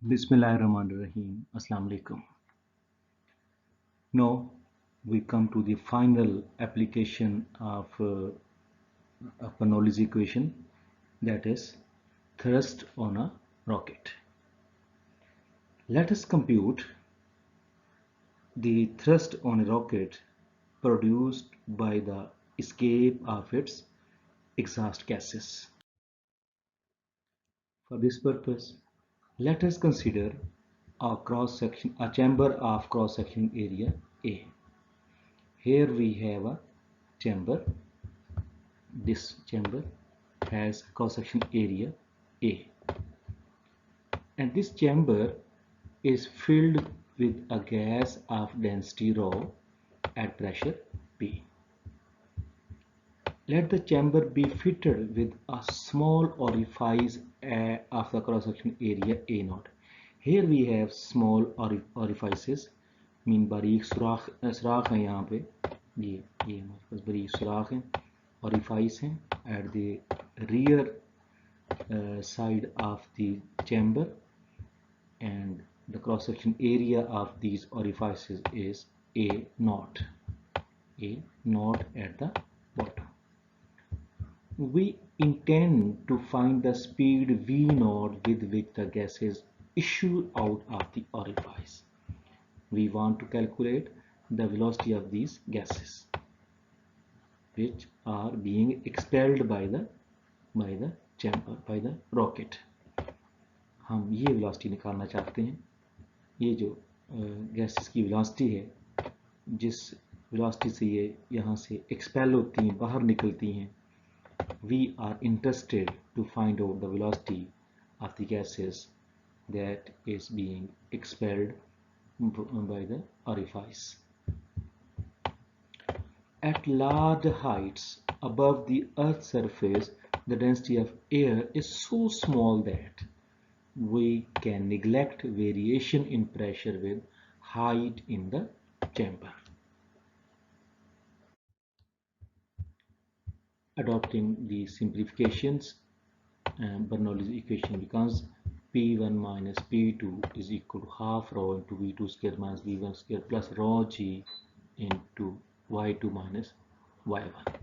Bismillahirrahmanirrahim. Assalamu alaikum. Now we come to the final application of Bernoulli's equation, that is thrust on a rocket. Let us compute the thrust on a rocket produced by the escape of its exhaust gases. For this purpose, let us consider a chamber of cross-section area A. Here we have a chamber. This chamber has cross-section area A, and this chamber is filled with a gas of density rho at pressure P. Let the chamber be fitted with a small orifice of the cross-section area A naught. Here we have small orifices, mean बारीक सुराख हैं यहाँ पे, ये हमारे पास बारीक सुराख हैं, orifice हैं at the rear side of the chamber, and the cross-section area of these orifices is A naught at the bottom. We intend to find the speed v naught with which the gases issue out of the orifice. We want to calculate the velocity of these gases which are being expelled by the chamber, by the rocket. हम ये velocity निकालना चाहते हैं. ये जो gases की velocity है, जिस velocity से ये यहाँ से expel होती हैं, बाहर निकलती हैं, we are interested to find out the velocity of the gases that is being expelled by the orifice. At large heights above the Earth's surface, the density of air is so small that we can neglect variation in pressure with height in the chamber. Adopting the simplifications, Bernoulli's equation becomes P1 minus P2 is equal to half rho into V2 square minus V1 square plus rho G into Y2 minus Y1,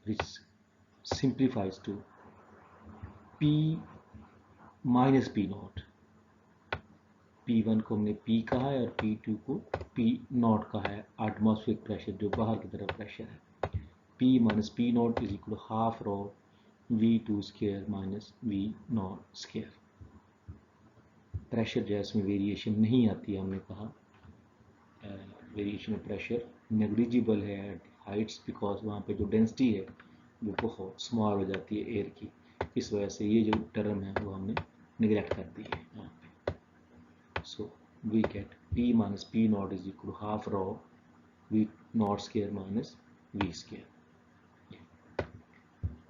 which simplifies to P minus P naught. P1 को हमने P कहा है और P2 को P naught कहा है, atmospheric pressure जो बाहर की तरफ प्रेशर है. P minus P naught is equal to half rho V2 square minus V naught square. Pressure जो है इसमें वेरिएशन नहीं आती है, हमने कहा वेरिएशन ऑफ प्रेशर नेग्लिजिबल है एट हाइट्स, बिकॉज वहाँ पे जो डेंसिटी है वो बहुत स्मॉल हो जाती है एयर की. इस वजह से ये जो टर्म है वो हमने निगलेक्ट कर दी है यहाँ पे. So we get P minus P naught is equal to half rho V naught square minus V square.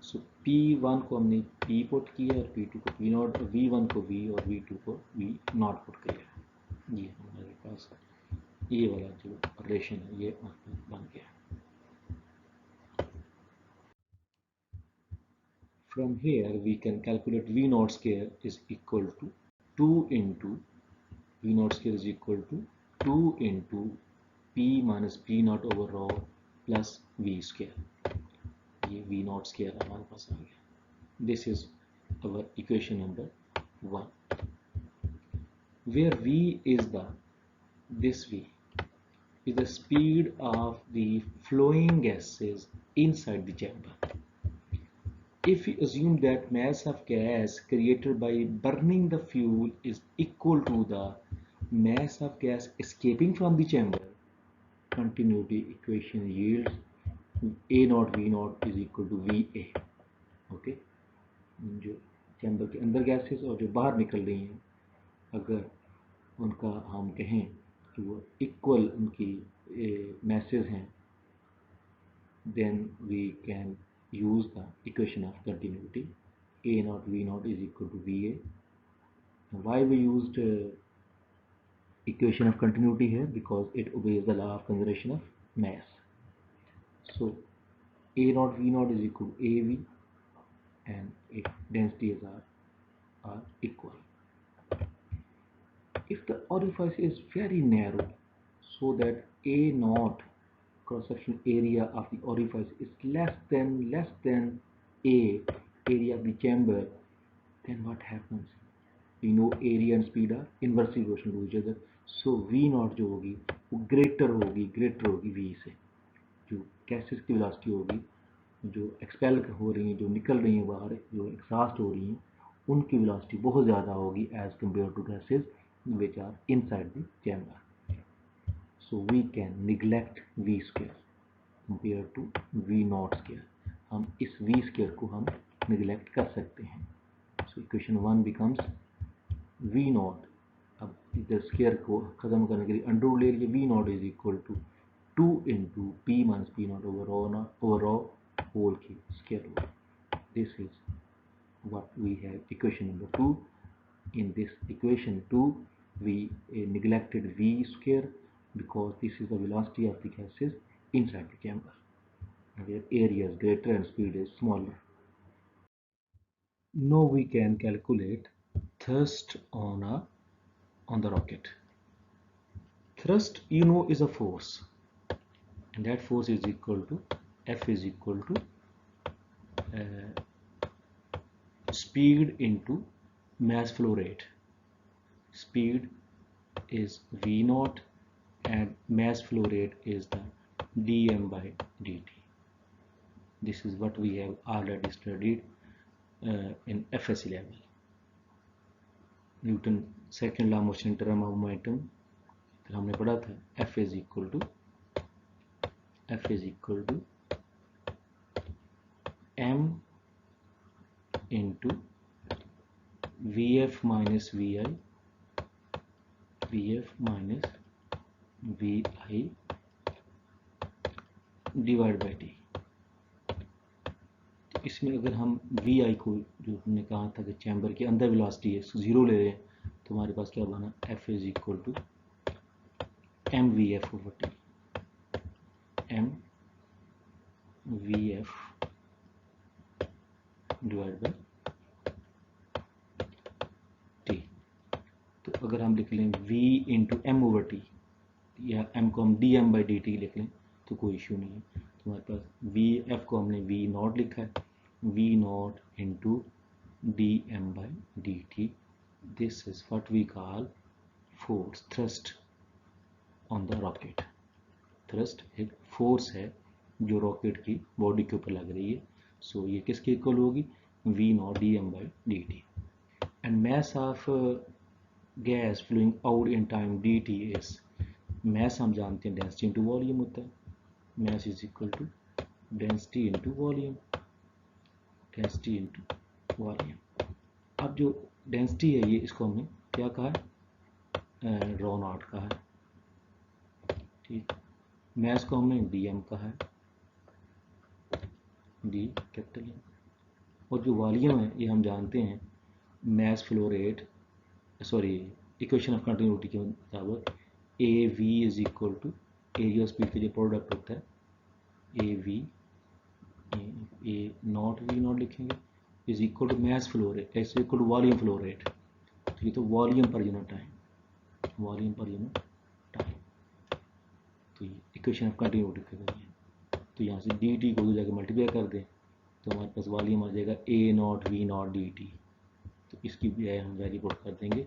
So P1 को हमने P पुट किया और P2 को P नॉट, V1 को V और V2 को V नॉट पुट किया. ये हमारे पास ये वाला जो रिलेशन है ये बन गया. From here we can calculate V naught square is equal to 2 into V naught square is equal to 2 into P minus P naught over rho plus V square. ये V naught square हमारे पास आ गया. This is our equation number 1, where V is this V is the speed of the flowing gases inside the chamber. If we assume that mass of gas created by burning the fuel is equal to the mass of gas escaping from the chamber, continuity equation yields A naught V naught is equal to VA. Okay, जो chamber के अंदर gases और जो बाहर निकल रही हैं, अगर उनका हम कहें कि वो इक्वल उनकी मैसेज हैं, then we can use the equation of continuity. A naught V naught is equal to VA. Why we used equation of continuity here? Because it obeys the law of conservation of mass. So A naught V naught is equal to AV, and densities are equal. orifice is very narrow, so that A naught cross-section area of the orifice is less than A area of the chamber, then what happens? We know area and speed are inversely proportional to each other. So V naught जो होगी वो greater होगी V से. जो gases की velocity होगी, जो expel हो रही हैं, जो निकल रही हैं बाहर, जो एग्जॉस्ट हो रही हैं, उनकी वेलोसिटी बहुत ज़्यादा होगी as compare to gases which are inside the chamber. So we can neglect V square compare to V naught square. हम इस V स्क्वायर को हम निगलेक्ट कर सकते हैं. So equation 1 becomes V not. अब इधर स्क्वायर को ख़त्म करने के लिए अंडर रूट ले लीजिए. V naught is equal to 2 into P minus P naught over rho whole cube square root. This is what we have equation number 2. In this equation 2, we neglected V square because this is the velocity of the gases inside the chamber, where area is greater and speed is smaller. Now we can calculate thrust on the rocket. Thrust, you know, is a force. And that force is equal to F is equal to speed into mass flow rate. Speed is V naught and mass flow rate is the dm by dt. This is what we have already studied in FSC level. Newton second law motion in term of momentum हमने पढ़ा था. F is equal to m into Vf minus Vi divide by T. इसमें अगर हम Vi को, जो हमने कहा था कि चैम्बर के अंदर वेलोसिटी है, ज़ीरो ले रहे हैं, तो हमारे पास क्या बना? F is equal to M V F over T. M V F divide by T. तो अगर हम लिख लें V into M over T, या m को हम D M by D T लिख लें तो कोई इशू नहीं है. तो हमारे पास वी एफ को हमने V नॉट लिखा है, V naught into D M by D T. This is what we call force, thrust on the rocket. Thrust एक फोर्स है जो रॉकेट की बॉडी के ऊपर लग रही है. सो ये किसके इक्वल होगी? V naught D M by D T. And mass of gas flowing out in time D T is, mass हम जानते हैं डेंसिटी इंटू वॉल्यूम होता है. Mass is equal to density into volume, density into volume. अब जो density है, ये इसको हमने क्या कहा है? रॉ नॉट कहा है. ठीक. मैस को हमने डी एम कहा है, डी कैपिटल एम. और जो वॉल्यूम है, ये हम जानते हैं mass flow rate, sorry, equation of continuity के मुताबिक A V is equal to area speed का जो प्रोडक्ट होता है, A V, A not V not लिखेंगे, is equal to mass flow rate, is equal to volume flow rate. तो ये तो volume per unit time, volume per unit time. तो ये इक्वेशन ऑफ कंटिन्यूटी के लिए. तो यहाँ से डी टी को उधर जाकर मल्टीप्लाई कर दें तो हमारे पास वॉल्यूम आ जाएगा A not V not D T. तो इसकी बजाय हम वैल्यू पुट कर देंगे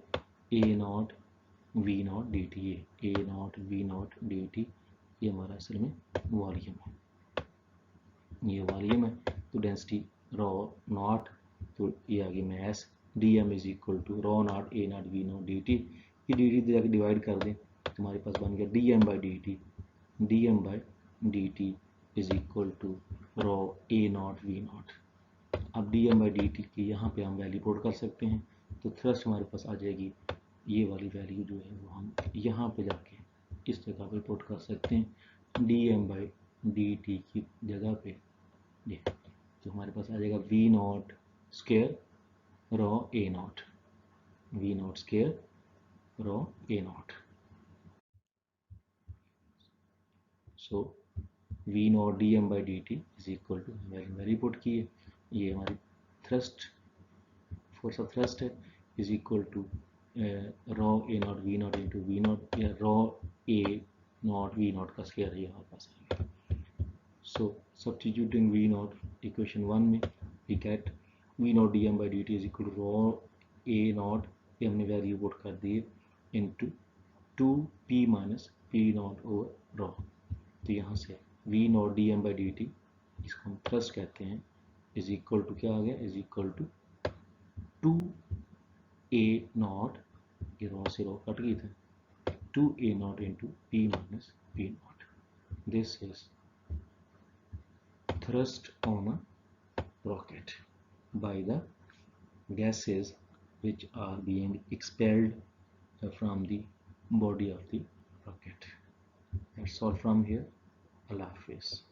A not V not D T. A not V not D T ये हमारा असल में वॉल्यूम है, ये वॉल्यूम है. तो डेंसिटी रॉ नॉट, तो ये आ गई mass. D M is equal to rho not A not V not D T. ये डी टी जाकर डिवाइड कर दें तो हमारे पास बन गया D M by D T. D M by D T is equal to rho A not V not. अब D M by D T की यहाँ पे हम वैल्यू पुट कर सकते हैं. तो थ्रस्ट हमारे पास आ जाएगी, ये वाली वैल्यू जो है वो हम यहाँ पे जाके इस जगह पे पुट कर सकते हैं, D M by D T की जगह पे. ये तो हमारे पास आ जाएगा V naught square rho A not, V naught square rho A naught. So V not D M by D T is equal to value put की है, ये हमारी थ्रस्ट, फोर्स ऑफ थ्रस्ट है, is equal to rho a naught v naught into v naught या rho a naught v naught का square यहाँ पास आएगा. So substituting v naught equation 1 में we get v naught dm by dt is equal to rho a naught ये हमने value put कर दिए into 2p minus p naught over rho. तो यहाँ से v naught dm by dt इसको हम थ्रस्ट कहते हैं इज इक्वल टू क्या आ गया is equal to 2a naught ये रो से रो कट गई था 2a naught into p minus p naught. This is thrust on a rocket by the gases which are being expelled from the body of the rocket. That's all from here. Allah Hafiz.